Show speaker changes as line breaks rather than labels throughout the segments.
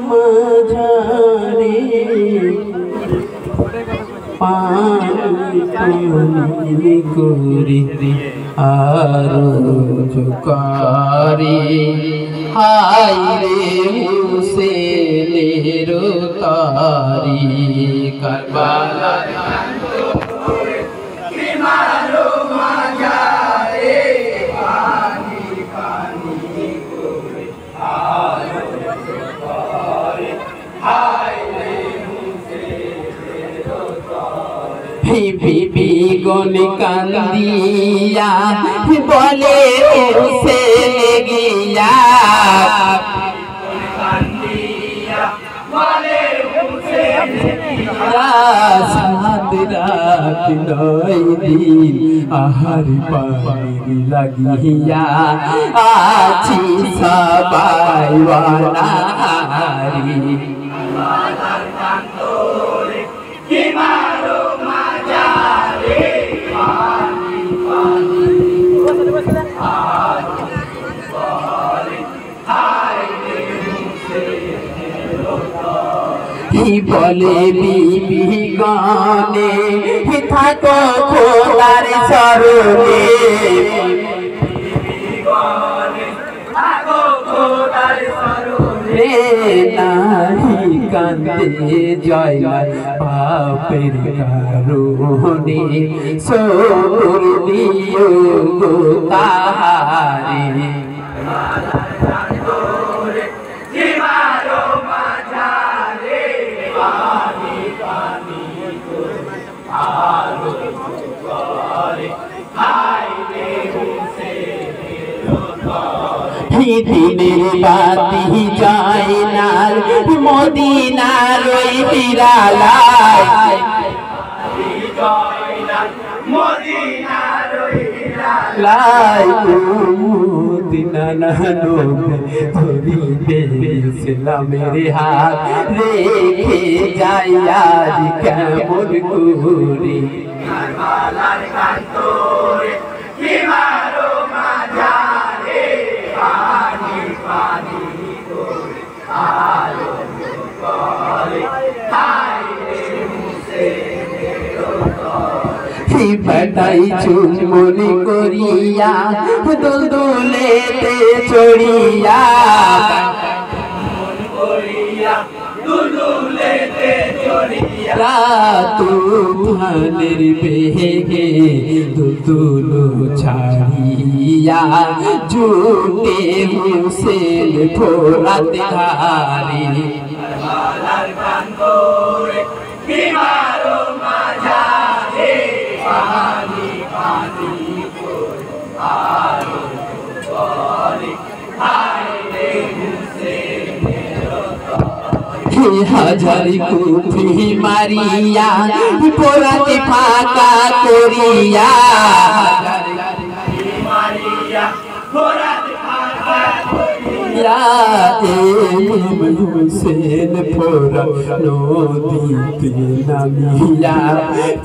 মাঝারে পানি করি আরো জোকারি হাই রে হুসেনের তারি কারবালা বিবি গন কান্দিয়া বলে হুসেন গিয়া সাত রাত নয় দিন আহার পানি লাগিয়া আছি সবাই ওয়ানারি বলে বিবি গানে থাকো খোদার সরণে নাহি কান্দে জয় পাপের কারণে সর দিও গো তাহারে দিনের বাতি যায় না মদিনার ওই বিড়ালায় মদিনা নবী ইসলামের হাত রেখে যাইয়া কেমন করে পাঠাই চুমনি করিয়া দুলদুলেতে চড়িয়া তুফানের বেগে দুলদুলু ছাড়িয়া জুটে হুসেন ফোরাত ধারে হাজার কুফি মারিয়া পোড়াতে ফাঁকা করিয়া হুসেন ফোরা নদীতে নামিয়া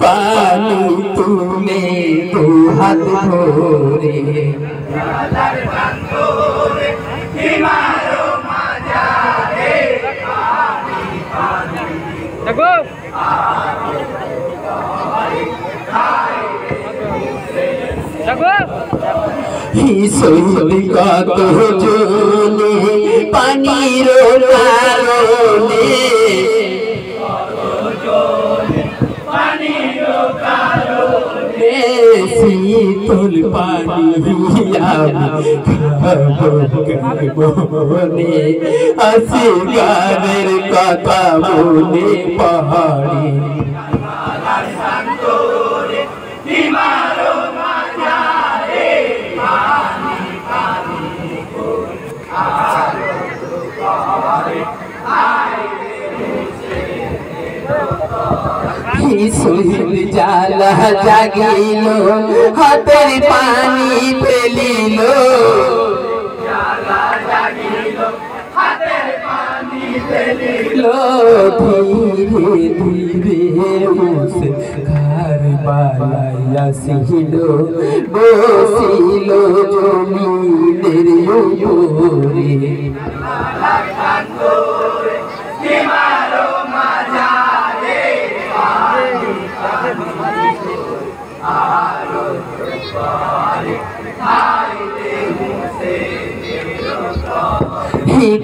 পানি তুলে দু হাত ভরে কত জনে পানির কারণে শীতল পানি মনে আসিগারের কথা মনে পাহাড়ি শহীদ জালা জাগিল হাতের পানি ফেলিল ধীরে ধীরে হুসেন ঘর বালাইয়া আসিল বসিল জমিনের উপরে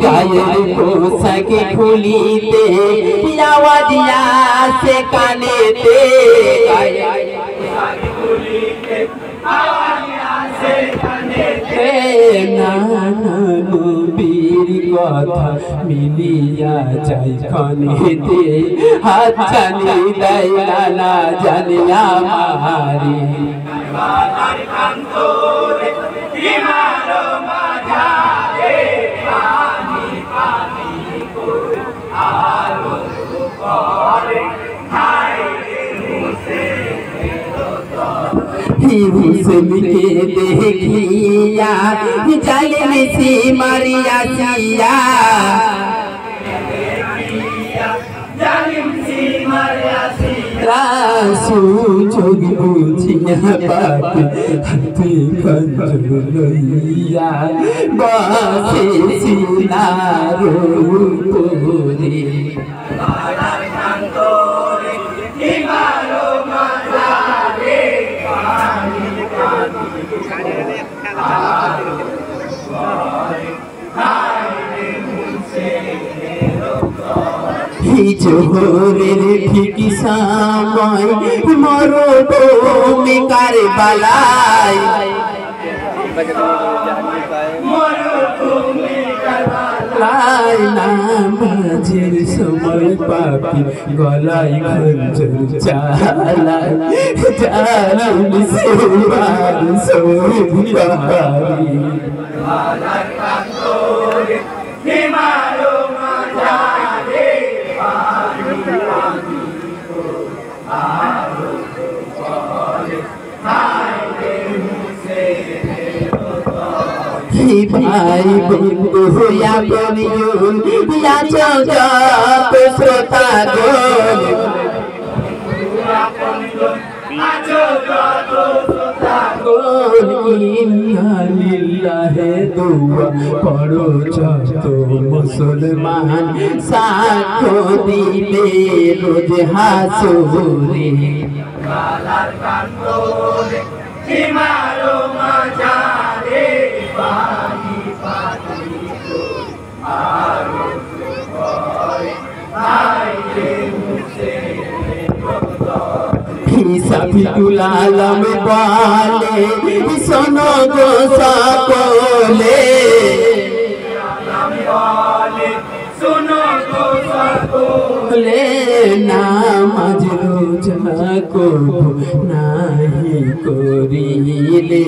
গায়ের পোশাক খুলিতে আওয়াজ আসে কানেতে নবীর কথা মিলিয়া যাই খনেতে হাত জানি দেয় না জানিয়া মারি हुस्नके देखिया जालिम सी मारिया सिया सुजोग बुझिया बात हते कंजलैया बासे सिनारो तोरे জোহরের ঠিক সময় মরুভূমি কারবালায় নামাজের সময় পাপি গলায় খঞ্জর চালায় জালিম সেবার সৌভারি ভাই বন্ধু হইয়া বলিউন লাচো যত শ্রোতা গোল ইন্না লিল্লাহি দুআ পড়ো যত মুসলমান সাক্ষ্য দিবে রোজ হাসুরে বালার কান্দরে হিমারো মাঝারে পানি পানি আরো করে আইলে মুছে সাফিকুল আলম বলে শোনো গো সকলে নামাজ রোজা করব নাহি করিলে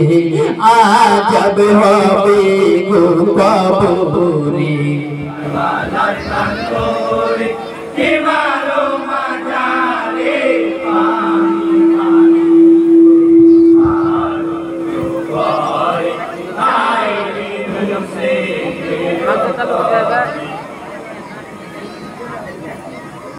আজব হবে গো কবরে